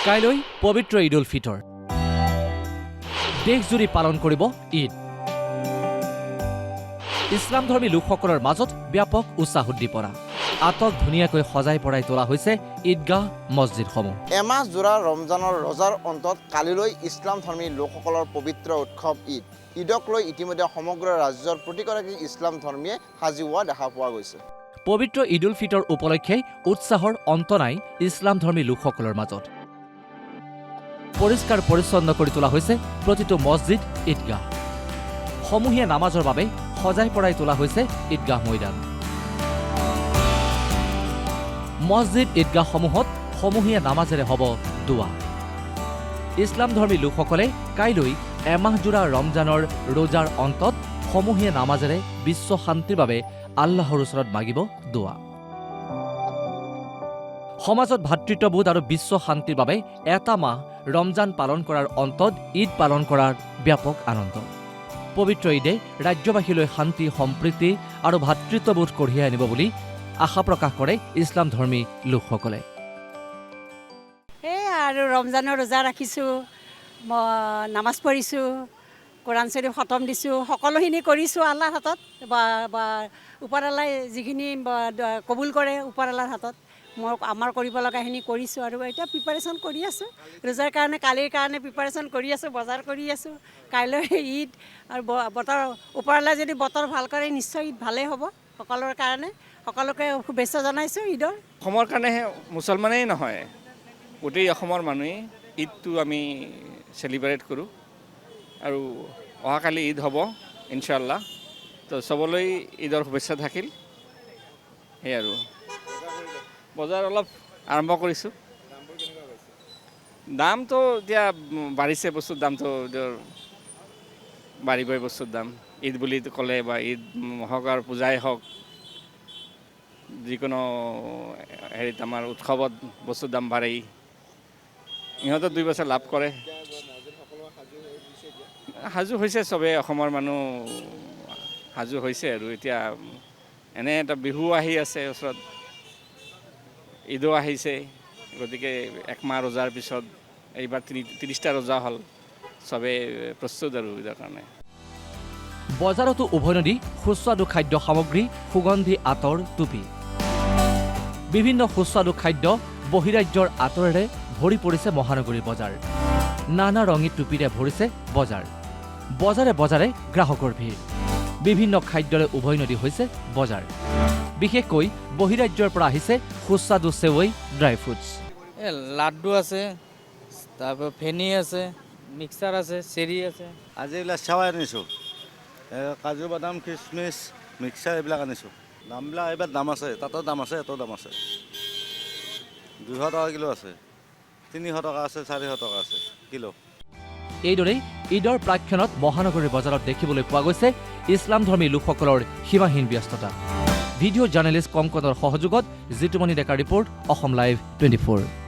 কাইলৈ পবিত্ৰ ঈদ উল ফিতৰ দেশজুৰি পালন কৰিব ঈদ ইছলামধৰ্মী লোকসকলৰ মাজত ব্যাপক উৎসাহ উদ্দীপনা আটক ধুনীয়াকৈ সজাই পৰাই তোলা হৈছে ঈদগাহ মছজিদসমূহ এমাহ জোৰা ৰমজানৰ ৰজাৰ অন্তত কালিলৈ ইছলামধৰ্মী লোকসকলৰ পবিত্ৰ উৎসৱ ঈদ ঈদক লৈ ইতিমধ্যে সমগ্ৰ ৰাজ্যৰ প্ৰতিগৰাকী ইছলামধৰ্মীয়ে সাজি হোৱা দেখা পোৱা গৈছে পবিত্ৰ ঈদ উল ফিতৰ উপলক্ষে উৎসাহৰ অন্ত নাই ইছলামধৰ্মী লোকসকলৰ মাজত পৰিষ্কাৰ পৰিচ্ছন্ন কৰি তোলা হৈছে প্ৰতিটো মছজিদ ঈদগাহ সমূহীয়া নামাজৰ বাবে সজাই পৰাই তোলা হৈছে ঈদগাহ মৈদান মছজিদ ঈদগাহসমূহত সমূহীয়া নামাজেৰে হ'ব দুৱা ইছলামধৰ্মী লোকসকলে কাইলৈ এমাহজোৰা ৰমজানৰ ৰোজাৰ অন্তত সমূহীয়া নামাজেৰে বিশ্ব শান্তিৰ বাবে আল্লাহৰ ওচৰত মাগিব দুৱা সমাজত ভাতৃত্ববোধ আৰু বিশ্ব শান্তিৰ বাবে এটা মাহ ৰমজান পালন কৰাৰ অন্তত ঈদ পালন কৰাৰ ব্যাপক আনন্দ পবিত্ৰ ঈদে ৰাজ্যবাসীলৈ শান্তি সম্প্ৰীতি আৰু ভাতৃত্ববোধ কঢ়িয়াই আনিব বুলি আশা প্ৰকাশ কৰে ইছলামধৰ্মী লোকসকলে আৰু ৰমজানৰ ৰোজা ৰাখিছোঁ নামাজ পঢ়িছোঁ কোৰাণ শ্বৰীফ খতম দিছোঁ সকলোখিনি কৰিছোঁ আল্লাহৰ হাতত বা ওপৰৱালাই যিখিনি কবুল কৰে ওপৰৱালাৰ হাতত আমাৰ কৰিব লগাখিনি কৰিছোঁ আৰু এতিয়া প্ৰিপাৰেশ্যন কৰি আছোঁ ৰোজাৰ কাৰণে কালিৰ কাৰণে প্ৰিপাৰেশ্যন কৰি আছোঁ বজাৰ কৰি আছোঁ কাইলৈ ঈদ আৰু বতৰ ওপৰৱালাই যদি বতৰ ভাল কৰে নিশ্চয় ঈদ ভালেই হ'ব সকলোৰে কাৰণে সকলোকে শুভেচ্ছা জনাইছোঁ ঈদৰ অসমৰ কাৰণেহে মুছলমানেই নহয় গোটেই অসমৰ মানুহে ঈদটো আমি চেলিব্ৰেট কৰোঁ আৰু অহাকালি ঈদ হ'ব ইনশাআল্লাহ তো চবলৈ ঈদৰ শুভেচ্ছা থাকিল সেই আৰু বজাৰ অলপ আৰম্ভ কৰিছোঁ দামটো এতিয়া বাঢ়িছে বস্তুৰ দামটো বাঢ়িবই বস্তুৰ দাম ঈদ বুলি ক'লে বা ঈদ হওক আৰু পূজাই হওক যিকোনো হেৰিত আমাৰ উৎসৱত বস্তুৰ দাম বাঢ়েই ইহঁতে 2 বছৰ লাভ কৰে সাজু হৈছে চবেই অসমৰ মানুহ সাজু হৈছে আৰু এতিয়া এনে এটা বিহু আহি আছে ওচৰত ঈদো আহিছে গতিকে একমাহ ৰোজাৰ পিছত এইবাৰ 30টা ৰোজা হ'ল চবেই প্ৰস্তুত আৰু ঈদৰ কাৰণে বজাৰতো উভৈনদী সুস্বাদু খাদ্য সামগ্ৰী সুগন্ধি আতৰ টুপি বিভিন্ন সুস্বাদু খাদ্য বহিৰাজ্যৰ আঁতৰেৰে ভৰি পৰিছে মহানগৰীৰ বজাৰ নানা ৰঙী টুপিৰে ভৰিছে বজাৰ বজাৰে বজাৰে গ্ৰাহকৰ ভিৰ বিভিন্ন খাদ্যৰে উভৈনদী হৈছে বজাৰ বিশেষকৈ বহিৰাজ্যৰ পৰা আহিছে সুস্বাদু চেৱৈ ড্ৰাই ফ্ৰুটছ লাড্ডু আছে তাৰপৰা ফেনী আছে মিক্সাৰ আছে চেৰি আছে আজি এইবিলাক চেৱাই আনিছোঁ কাজু বাদাম খিচমিচ মিক্সাৰ এইবিলাক আনিছোঁ দামবিলাক এইবাৰ দাম আছে তাতো দাম আছে এতো দাম আছে 200 টকা কিলো আছে 300 টকা আছে 400 টকা আছে কিলো এইদৰেই ঈদৰ প্ৰাক্ষণত মহানগৰীৰ বজাৰত দেখিবলৈ পোৱা গৈছে ইছলামধৰ্মী লোকসকলৰ সীমাহীন ব্যস্ততা ভিডিঅ' জাৰ্নেলিষ্ট কংকনৰ সহযোগত জিতুমণি ডেকাৰ ৰিপৰ্ট অসম লাইভ 24